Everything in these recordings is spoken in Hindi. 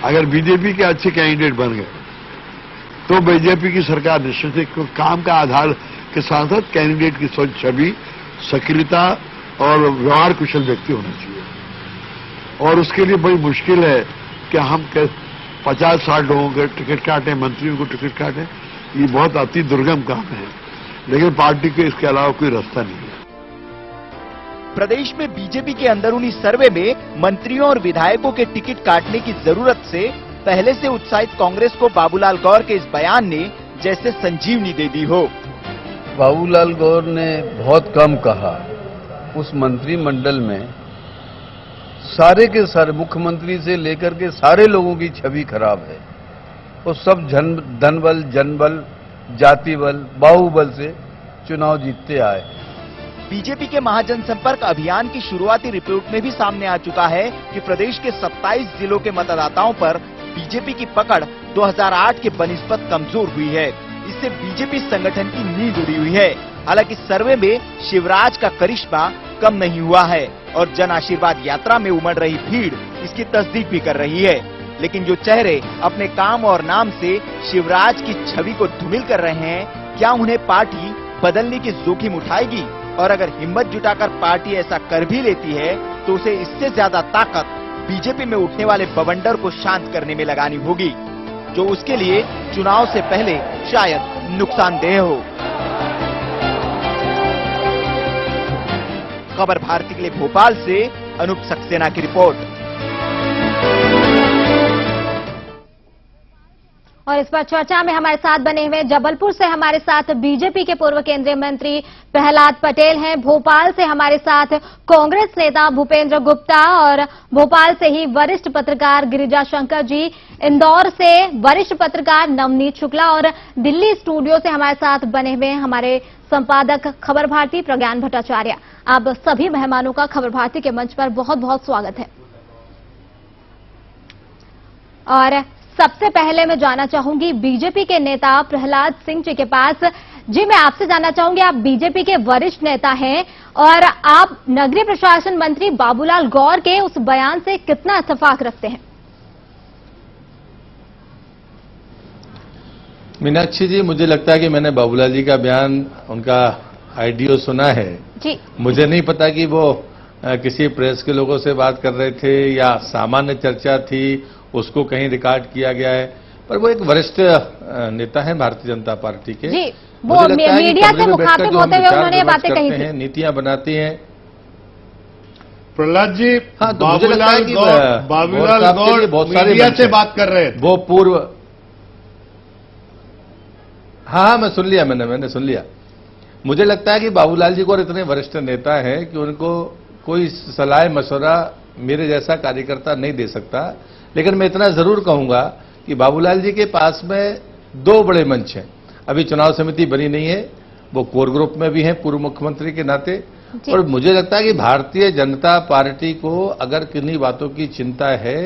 अगर बीजेपी के अच्छे कैंडिडेट बन गए तो बीजेपी की सरकार निश्चित ही काम का आधार के साथ साथ कैंडिडेट की स्वच्छ छवि, सक्रियता और व्यवहार कुशल व्यक्ति होना चाहिए। और उसके लिए बड़ी मुश्किल है कि हम 50-60 लोगों के टिकट काटें, मंत्रियों को टिकट काटें। ये बहुत अति दुर्गम काम है, लेकिन पार्टी को इसके अलावा कोई रास्ता नहीं है। प्रदेश में बीजेपी के अंदरूनी सर्वे में मंत्रियों और विधायकों के टिकट काटने की जरूरत से पहले से उत्साहित कांग्रेस को बाबूलाल गौर के इस बयान ने जैसे संजीवनी दे दी हो। बाबूलाल गौर ने बहुत कम कहा। उस मंत्रिमंडल में सारे के सारे, मुख्यमंत्री से लेकर के सारे लोगों की छवि खराब है। वो सब धनबल, जनबल, जाति बल, बाहुबल से चुनाव जीतते आए। बीजेपी के महाजनसंपर्क अभियान की शुरुआती रिपोर्ट में भी सामने आ चुका है कि प्रदेश के 27 जिलों के मतदाताओं पर बीजेपी की पकड़ 2008 के बनिस्बत कमजोर हुई है। इससे बीजेपी संगठन की नींद उड़ी हुई है। हालांकि सर्वे में शिवराज का करिश्मा कम नहीं हुआ है और जन आशीर्वाद यात्रा में उमड़ रही भीड़ इसकी तस्दीक भी कर रही है। लेकिन जो चेहरे अपने काम और नाम से शिवराज की छवि को धूमिल कर रहे हैं, क्या उन्हें पार्टी बदलने की जोखिम उठाएगी? और अगर हिम्मत जुटाकर पार्टी ऐसा कर भी लेती है तो उसे इससे ज्यादा ताकत बीजेपी में उठने वाले बवंडर को शांत करने में लगानी होगी, जो उसके लिए चुनाव से पहले शायद नुकसानदेह हो। खबर भारती के लिए भोपाल से अनूप सक्सेना की रिपोर्ट। और इस पर चर्चा में हमारे साथ बने हुए जबलपुर से हमारे साथ बीजेपी के पूर्व केंद्रीय मंत्री प्रहलाद पटेल हैं। भोपाल से हमारे साथ कांग्रेस नेता भूपेंद्र गुप्ता और भोपाल से ही वरिष्ठ पत्रकार गिरिजा शंकर जी, इंदौर से वरिष्ठ पत्रकार नवनीत शुक्ला और दिल्ली स्टूडियो से हमारे साथ बने हुए हमारे संपादक खबर भारती प्रज्ञान भट्टाचार्य। आप सभी मेहमानों का खबर भारती के मंच पर बहुत बहुत स्वागत है। और सबसे पहले मैं जानना चाहूंगी बीजेपी के नेता प्रहलाद सिंह जी के पास। जी, मैं आपसे जानना चाहूंगी, आप बीजेपी के वरिष्ठ नेता हैं और आप नगरीय प्रशासन मंत्री बाबूलाल गौर के उस बयान से कितना इत्तेफाक रखते हैं? मीनाक्षी जी, मुझे लगता है कि मैंने बाबूलाल जी का बयान, उनका ऑडियो सुना है जी। मुझे नहीं पता कि वो किसी प्रेस के लोगों से बात कर रहे थे या सामान्य चर्चा थी, उसको कहीं रिकॉर्ड किया गया है। पर वो एक वरिष्ठ नेता है भारतीय जनता पार्टी के। जी, वो मीडिया से मुखातिब होते हुए उन्होंने बातें कही थी, नीतियां बनाती हैं। प्रहलाद जी, हाँ, तो मुझे लगता है कि बाबूलाल गौर बहुत सारे मीडिया से बात कर रहे हैं। वो पूर्व, हाँ मैं सुन लिया, मैंने सुन लिया। मुझे लगता है कि बाबूलाल जी को इतने वरिष्ठ नेता हैं कि उनको कोई सलाह मशवरा मेरे जैसा कार्यकर्ता नहीं दे सकता। लेकिन मैं इतना जरूर कहूंगा कि बाबूलाल जी के पास में दो बड़े मंच हैं। अभी चुनाव समिति बनी नहीं है, वो कोर ग्रुप में भी हैं पूर्व मुख्यमंत्री के नाते। और मुझे लगता है कि भारतीय जनता पार्टी को अगर किन्हीं बातों की चिंता है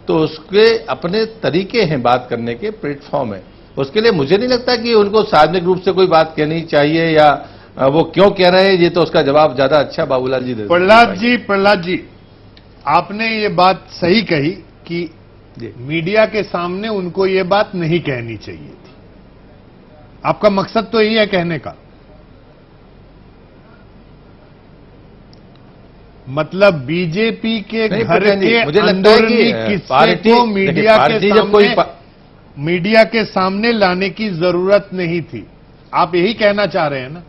तो उसके अपने तरीके हैं बात करने के, प्लेटफॉर्म है। उसके लिए मुझे नहीं लगता कि उनको सार्वजनिक रूप से कोई बात कहनी चाहिए या वो क्यों कह रहे हैं, ये तो उसका जवाब ज्यादा अच्छा बाबूलाल जी दे। प्रहलाद जी, आपने ये बात सही कही कि मीडिया के सामने उनको ये बात नहीं कहनी चाहिए थी। आपका मकसद तो यही है कहने का, मतलब बीजेपी के घर के अंदरूनी किस्से को मीडिया के सामने लाने की जरूरत नहीं थी, आप यही कहना चाह रहे हैं ना?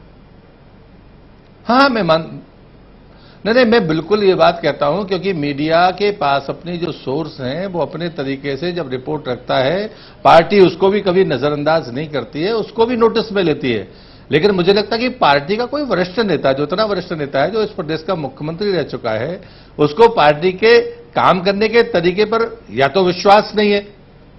हाँ, नहीं, मैं बिल्कुल ये बात कहता हूं, क्योंकि मीडिया के पास अपनी जो सोर्स हैं वो अपने तरीके से जब रिपोर्ट रखता है, पार्टी उसको भी कभी नजरअंदाज नहीं करती है, उसको भी नोटिस में लेती है। लेकिन मुझे लगता है कि पार्टी का कोई वरिष्ठ नेता, जो इतना वरिष्ठ नेता है, जो इस प्रदेश का मुख्यमंत्री रह चुका है, उसको पार्टी के काम करने के तरीके पर या तो विश्वास नहीं है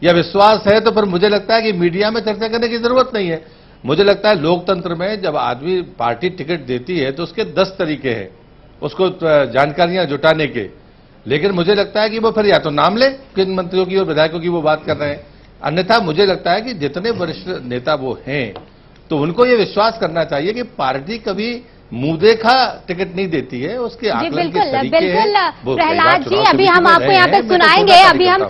या विश्वास है तो फिर मुझे लगता है कि मीडिया में चर्चा करने की जरूरत नहीं है। मुझे लगता है लोकतंत्र में जब आदमी पार्टी टिकट देती है तो उसके 10 तरीके हैं उसको जानकारियां जुटाने के। लेकिन मुझे लगता है कि वो फिर या तो नाम ले किन मंत्रियों की और विधायकों की वो बात कर रहे हैं, अन्यथा मुझे लगता है कि जितने वरिष्ठ नेता वो हैं तो उनको ये विश्वास करना चाहिए कि पार्टी कभी मुंह देखा टिकट नहीं देती है, उसके आकलन के तरीके हैं। बिल्कुल प्रहलाद जी, अभी हम आपको यहाँ पे सुनाएंगे। अभी हम